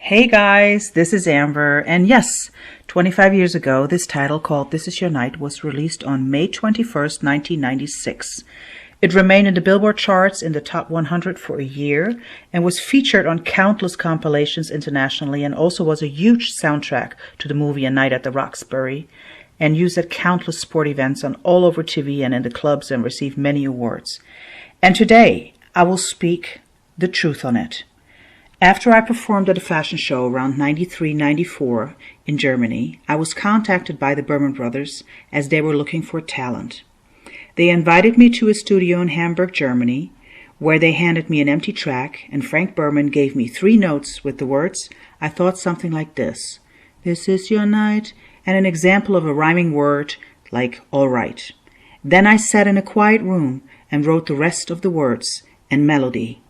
Hey guys, this is Amber, and yes, 25 years ago, this title called This Is Your Night was released on May 21st, 1996. It remained in the Billboard charts in the top 100 for a year and was featured on countless compilations internationally and also was a huge soundtrack to the movie A Night at the Roxbury and used at countless sport events on all over TV and in the clubs and received many awards. And today, I will speak the truth on it. After I performed at a fashion show around 93-94 in Germany, I was contacted by the Berman Brothers as they were looking for talent. They invited me to a studio in Hamburg, Germany, where they handed me an empty track, and Frank Berman gave me 3 notes with the words, I thought something like this: "This is your night," and an example of a rhyming word like all right. Then I sat in a quiet room and wrote the rest of the words and melody.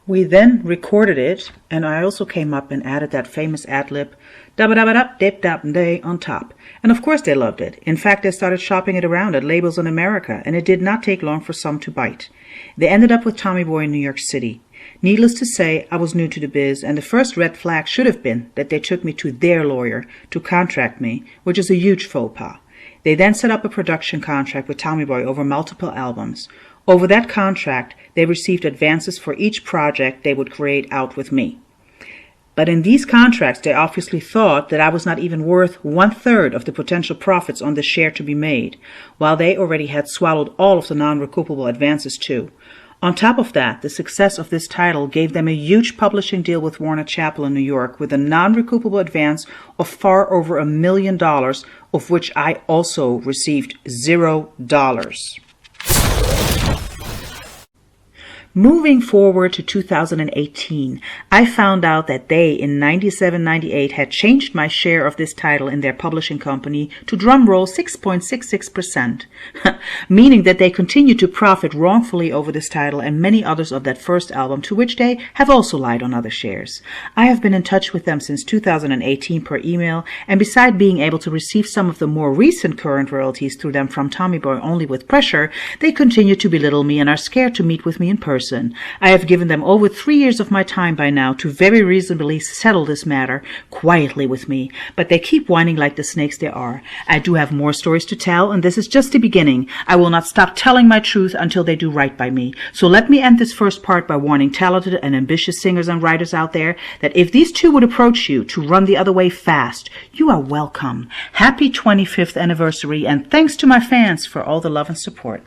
We then recorded it, and I also came up and added that famous ad-lib, dabba-dabba-dap-dip-dap-day on top. And of course they loved it. In fact, they started shopping it around at labels in America, and it did not take long for some to bite. They ended up with Tommy Boy in New York City. Needless to say, I was new to the biz, and the first red flag should have been that they took me to their lawyer to contract me, which is a huge faux pas. They then set up a production contract with Tommy Boy over multiple albums. Over that contract, they received advances for each project they would create out with me. But in these contracts, they obviously thought that I was not even worth 1/3 of the potential profits on the share to be made, while they already had swallowed all of the non-recoupable advances too. On top of that, the success of this title gave them a huge publishing deal with Warner Chappell in New York with a non-recoupable advance of far over $1 million, of which I also received $0. Moving forward to 2018, I found out that they, in 97-98, had changed my share of this title in their publishing company to drumroll 6.66%, meaning that they continue to profit wrongfully over this title and many others of that first album, to which they have also lied on other shares. I have been in touch with them since 2018 per email, and beside being able to receive some of the more recent current royalties through them from Tommy Boy only with pressure, they continue to belittle me and are scared to meet with me in person. I have given them over 3 years of my time by now to very reasonably settle this matter quietly with me, but they keep whining like the snakes they are. I do have more stories to tell, and this is just the beginning. I will not stop telling my truth until they do right by me. So let me end this first part by warning talented and ambitious singers and writers out there that if these two would approach you to run the other way fast, you are welcome. Happy 25th anniversary, and thanks to my fans for all the love and support.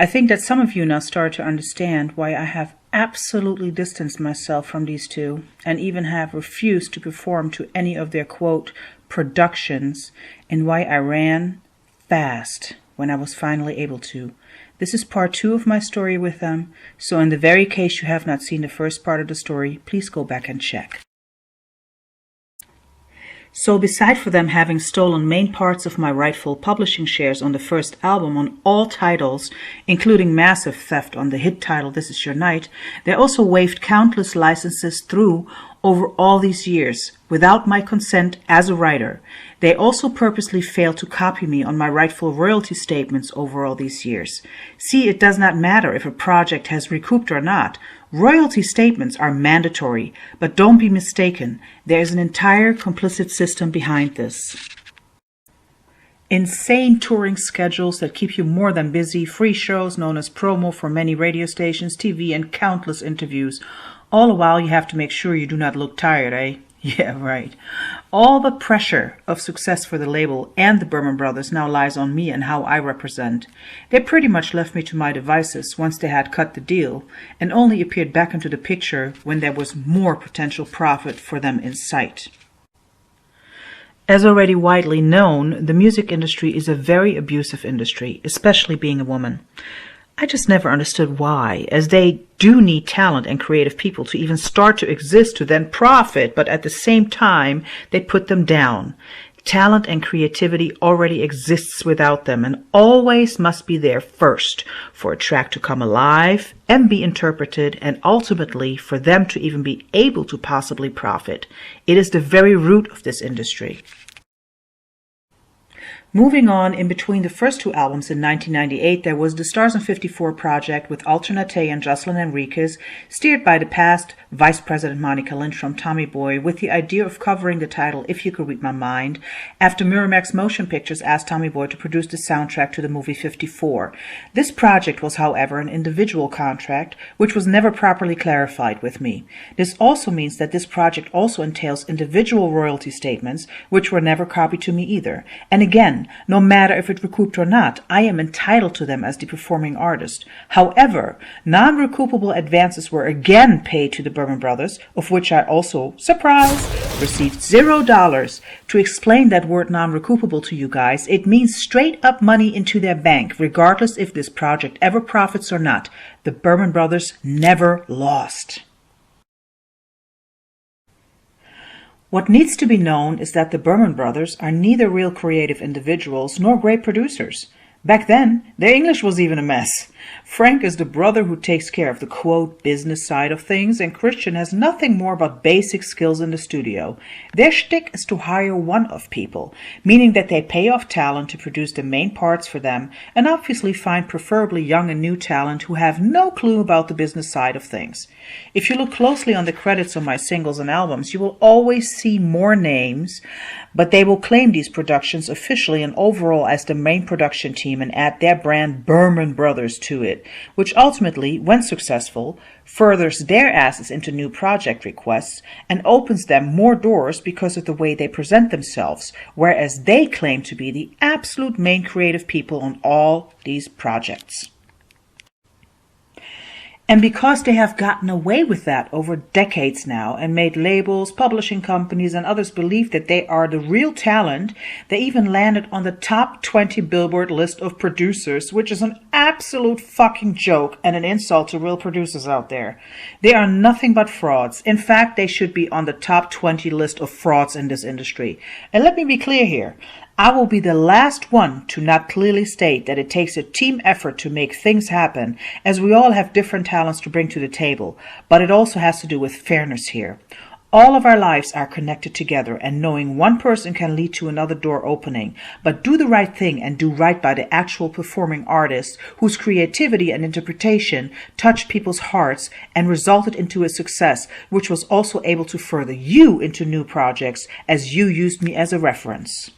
I think that some of you now start to understand why I have absolutely distanced myself from these two and even have refused to perform to any of their, quote, productions, and why I ran fast when I was finally able to. This is part 2 of my story with them, so in the very case you have not seen the first part of the story, please go back and check. So beside for them having stolen main parts of my rightful publishing shares on the first album on all titles, including massive theft on the hit title This Is Your Night, they also waived countless licenses through over all these years without my consent as a writer. They also purposely failed to copy me on my rightful royalty statements over all these years. See, it does not matter if a project has recouped or not. Royalty statements are mandatory, but don't be mistaken. There is an entire complicit system behind this. Insane touring schedules that keep you more than busy, free shows known as promo for many radio stations, TV, and countless interviews. All the while you have to make sure you do not look tired, eh? Yeah, right. All the pressure of success for the label and the Berman Brothers now lies on me and how I represent. They pretty much left me to my devices once they had cut the deal and only appeared back into the picture when there was more potential profit for them in sight. As already widely known, the music industry is a very abusive industry, especially being a woman. I just never understood why, as they do need talent and creative people to even start to exist to then profit, but at the same time, they put them down. Talent and creativity already exists without them and always must be there first for a track to come alive and be interpreted and ultimately for them to even be able to possibly profit. It is the very root of this industry. Moving on, in between the first two albums in 1998, there was the Stars on 54 project with Alternate and Jocelyn Enriquez, steered by the past Vice President Monica Lynch from Tommy Boy, with the idea of covering the title If You Could Read My Mind, after Miramax Motion Pictures asked Tommy Boy to produce the soundtrack to the movie 54. This project was, however, an individual contract, which was never properly clarified with me. This also means that this project also entails individual royalty statements, which were never copied to me either. And again, no matter if it recouped or not, I am entitled to them as the performing artist. However, non-recoupable advances were again paid to the Berman Brothers, of which I also, surprise, received $0. To explain that word non-recoupable to you guys, it means straight up money into their bank, regardless if this project ever profits or not. The Berman Brothers never lost. What needs to be known is that the Berman Brothers are neither real creative individuals nor great producers. Back then, their English was even a mess. Frank is the brother who takes care of the quote business side of things, and Christian has nothing more but basic skills in the studio. Their shtick is to hire one-off people, meaning that they pay off talent to produce the main parts for them, and obviously find preferably young and new talent who have no clue about the business side of things. If you look closely on the credits of my singles and albums, you will always see more names, but they will claim these productions officially and overall as the main production team and add their brand Berman Brothers to it, which ultimately, when successful, furthers their asses into new project requests and opens them more doors because of the way they present themselves, whereas they claim to be the absolute main creative people on all these projects. And because they have gotten away with that over decades now and made labels, publishing companies, and others believe that they are the real talent, they even landed on the top 20 Billboard list of producers, which is an absolute fucking joke and an insult to real producers out there. They are nothing but frauds. In fact, they should be on the top 20 list of frauds in this industry. And let me be clear here. I will be the last one to not clearly state that it takes a team effort to make things happen, as we all have different talents to bring to the table, but it also has to do with fairness here. All of our lives are connected together, and knowing one person can lead to another door opening, but do the right thing and do right by the actual performing artist whose creativity and interpretation touched people's hearts and resulted into a success, which was also able to further you into new projects as you used me as a reference.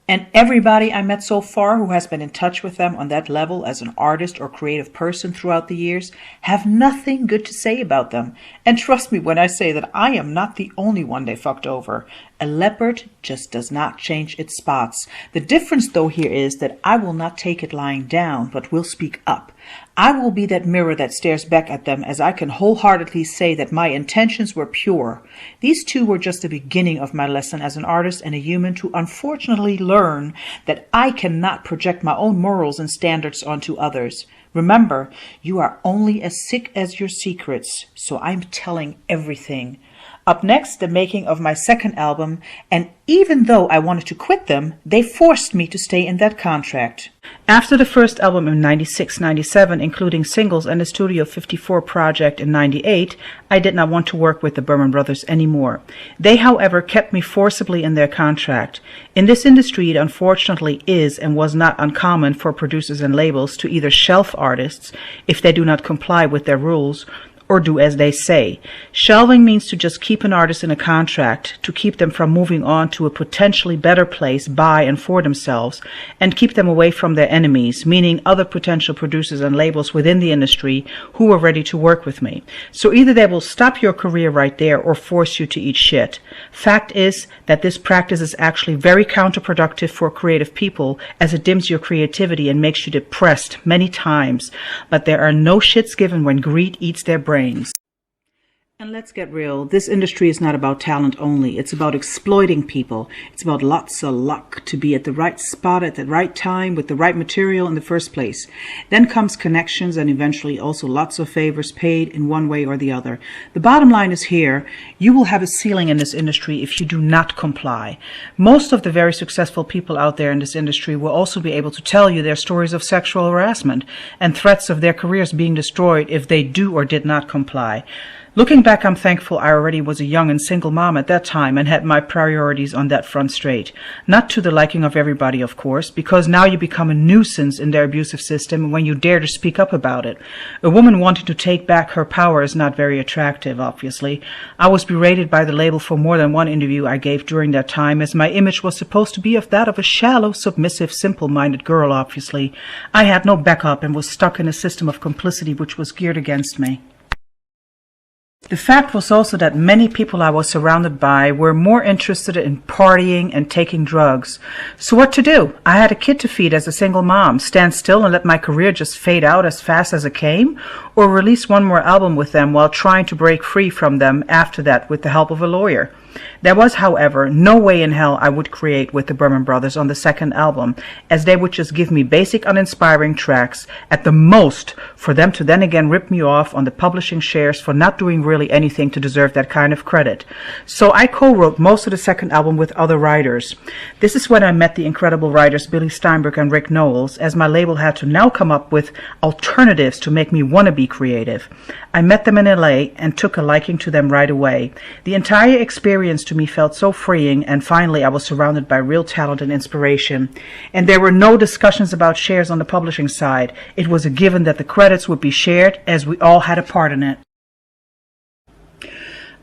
And everybody I met so far who has been in touch with them on that level as an artist or creative person throughout the years have nothing good to say about them. And trust me when I say that I am not the only one they fucked over. A leopard just does not change its spots. The difference though here is that I will not take it lying down, but will speak up. I will be that mirror that stares back at them, as I can wholeheartedly say that my intentions were pure. These two were just the beginning of my lesson as an artist and a human to unfortunately learn that I cannot project my own morals and standards onto others. Remember, you are only as sick as your secrets, so I'm telling everything. Up next, the making of my second album, and even though I wanted to quit them, they forced me to stay in that contract. After the first album in 96-97, including singles, and the Studio 54 project in 98, I did not want to work with the Berman Brothers anymore. They, however, kept me forcibly in their contract. In this industry, it unfortunately is and was not uncommon for producers and labels to either shelf artists if they do not comply with their rules, or do as they say. Shelving means to just keep an artist in a contract, to keep them from moving on to a potentially better place by and for themselves, and keep them away from their enemies, meaning other potential producers and labels within the industry who are ready to work with me. So either they will stop your career right there or force you to eat shit. Fact is that this practice is actually very counterproductive for creative people, as it dims your creativity and makes you depressed many times. But there are no shits given when greed eats their brains. And let's get real, this industry is not about talent only. It's about exploiting people. It's about lots of luck to be at the right spot at the right time with the right material in the first place. Then comes connections and eventually also lots of favors paid in one way or the other. The bottom line is here, you will have a ceiling in this industry if you do not comply. Most of the very successful people out there in this industry will also be able to tell you their stories of sexual harassment and threats of their careers being destroyed if they do or did not comply. Looking back, I'm thankful I already was a young and single mom at that time and had my priorities on that front straight. Not to the liking of everybody, of course, because now you become a nuisance in their abusive system when you dare to speak up about it. A woman wanting to take back her power is not very attractive, obviously. I was berated by the label for more than one interview I gave during that time, as my image was supposed to be of that of a shallow, submissive, simple-minded girl, obviously. I had no backup and was stuck in a system of complicity which was geared against me. The fact was also that many people I was surrounded by were more interested in partying and taking drugs. So what to do? I had a kid to feed as a single mom. Stand still and let my career just fade out as fast as it came? Or release one more album with them while trying to break free from them after that with the help of a lawyer? There was, however, no way in hell I would create with the Berman Brothers on the second album, as they would just give me basic uninspiring tracks, at the most, for them to then again rip me off on the publishing shares for not doing really anything to deserve that kind of credit. So I co-wrote most of the second album with other writers. This is when I met the incredible writers Billy Steinberg and Rick Knowles, as my label had to now come up with alternatives to make me want to be creative. I met them in LA and took a liking to them right away. The entire experience to me felt so freeing, and finally I was surrounded by real talent and inspiration. And there were no discussions about shares on the publishing side. It was a given that the credits would be shared, as we all had a part in it.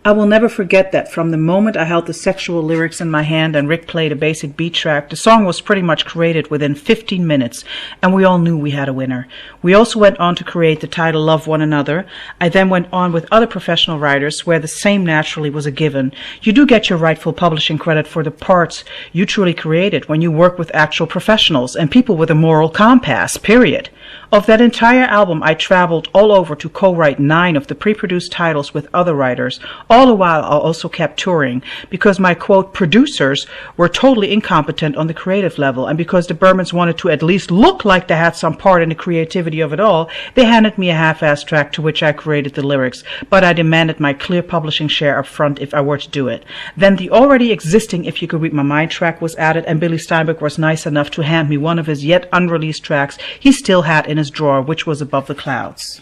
I will never forget that from the moment I held the sexual lyrics in my hand and Rick played a basic beat track, the song was pretty much created within 15 minutes, and we all knew we had a winner. We also went on to create the title Love One Another. I then went on with other professional writers where the same naturally was a given. You do get your rightful publishing credit for the parts you truly created when you work with actual professionals and people with a moral compass, period. Of that entire album, I traveled all over to co-write 9 of the pre-produced titles with other writers. All the while, I also kept touring because my, quote, producers were totally incompetent on the creative level, and because the Bermans wanted to at least look like they had some part in the creativity of it all, they handed me a half-assed track to which I created the lyrics, but I demanded my clear publishing share up front if I were to do it. Then the already existing If You Could Read My Mind track was added, and Billy Steinberg was nice enough to hand me one of his yet unreleased tracks he still had in his drawer, which was Above the Clouds.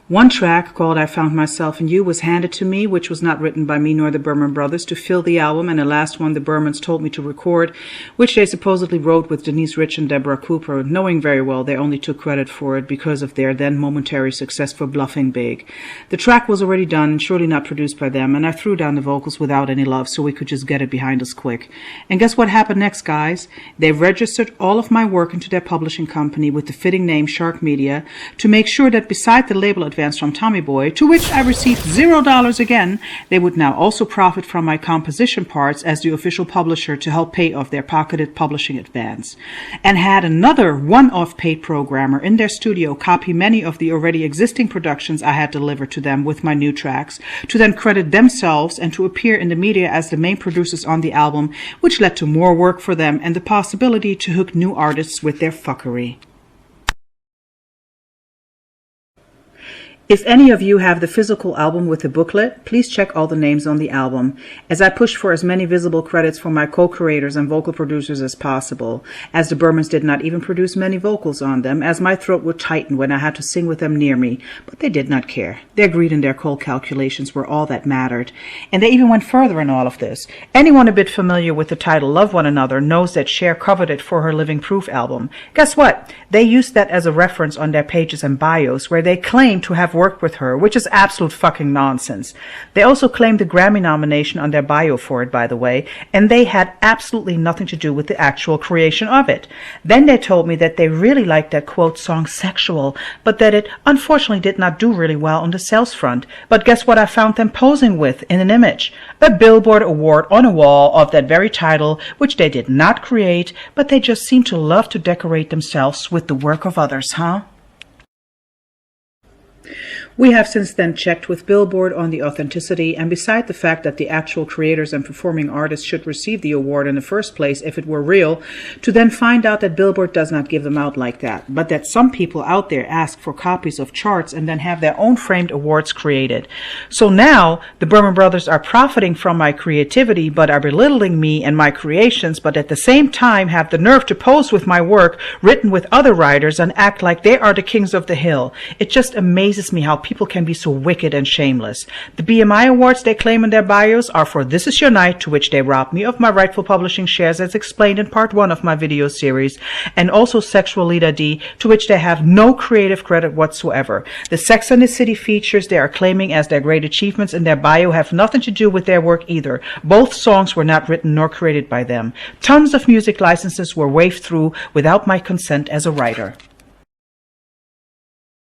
One track, called I Found Myself in You, was handed to me, which was not written by me nor the Berman Brothers, to fill the album, and the last one the Bermans told me to record, which they supposedly wrote with Denise Rich and Deborah Cooper, knowing very well they only took credit for it because of their then momentary success for bluffing big. The track was already done and surely not produced by them, and I threw down the vocals without any love so we could just get it behind us quick. And guess what happened next, guys? They registered all of my work into their publishing company with the fitting name Shark Media to make sure that beside the label advance from Tommy Boy, to which I received $0 again, they would now also profit from my composition parts as the official publisher to help pay off their pocketed publishing advance, and had another one-off paid programmer in their studio copy many of the already existing productions I had delivered to them with my new tracks, to then credit themselves and to appear in the media as the main producers on the album, which led to more work for them and the possibility to hook new artists with their fuckery. If any of you have the physical album with the booklet, please check all the names on the album, as I push for as many visible credits for my co-creators and vocal producers as possible, as the Bermans did not even produce many vocals on them, as my throat would tighten when I had to sing with them near me, but they did not care. Their greed and their cold calculations were all that mattered, and they even went further in all of this. Anyone a bit familiar with the title Love One Another knows that Cher covered it for her Living Proof album. Guess what? They used that as a reference on their pages and bios, where they claim to have worked with her, which is absolute fucking nonsense. They also claimed the Grammy nomination on their bio for it, by the way, and they had absolutely nothing to do with the actual creation of it. Then they told me that they really liked that, quote, song Sexual, but that it unfortunately did not do really well on the sales front. But guess what I found them posing with in an image? A Billboard award on a wall of that very title, which they did not create, but they just seem to love to decorate themselves with the work of others, huh? We have since then checked with Billboard on the authenticity, and beside the fact that the actual creators and performing artists should receive the award in the first place if it were real, to then find out that Billboard does not give them out like that, but that some people out there ask for copies of charts and then have their own framed awards created. So now the Berman Brothers are profiting from my creativity but are belittling me and my creations, but at the same time have the nerve to pose with my work written with other writers and act like they are the kings of the hill. It just amazes me how people can be so wicked and shameless. The BMI awards they claim in their bios are for This Is Your Night, to which they robbed me of my rightful publishing shares as explained in part 1 of my video series, and also Sexual Leader D, to which they have no creative credit whatsoever. The Sex and the City features they are claiming as their great achievements in their bio have nothing to do with their work either. Both songs were not written nor created by them. Tons of music licenses were waved through without my consent as a writer.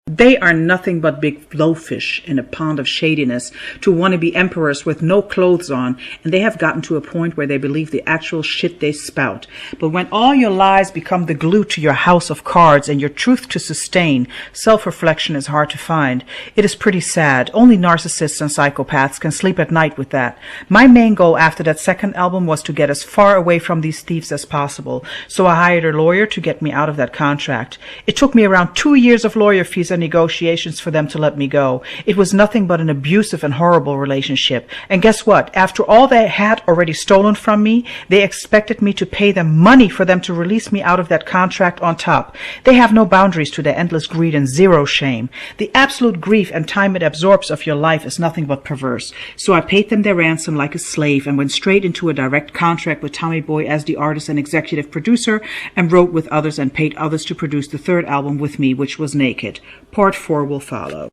They are nothing but big blowfish in a pond of shadiness to want to be emperors with no clothes on, and they have gotten to a point where they believe the actual shit they spout. But when all your lies become the glue to your house of cards and your truth to sustain, self-reflection is hard to find. It is pretty sad. Only narcissists and psychopaths can sleep at night with that. My main goal after that second album was to get as far away from these thieves as possible, so I hired a lawyer to get me out of that contract. It took me around 2 years of lawyer fees and negotiations for them to let me go. It was nothing but an abusive and horrible relationship. And guess what? After all they had already stolen from me, they expected me to pay them money for them to release me out of that contract on top. They have no boundaries to their endless greed and zero shame. The absolute grief and time it absorbs of your life is nothing but perverse. So I paid them their ransom like a slave and went straight into a direct contract with Tommy Boy as the artist and executive producer, and wrote with others and paid others to produce the third album with me, which was Naked. Part 4 will follow.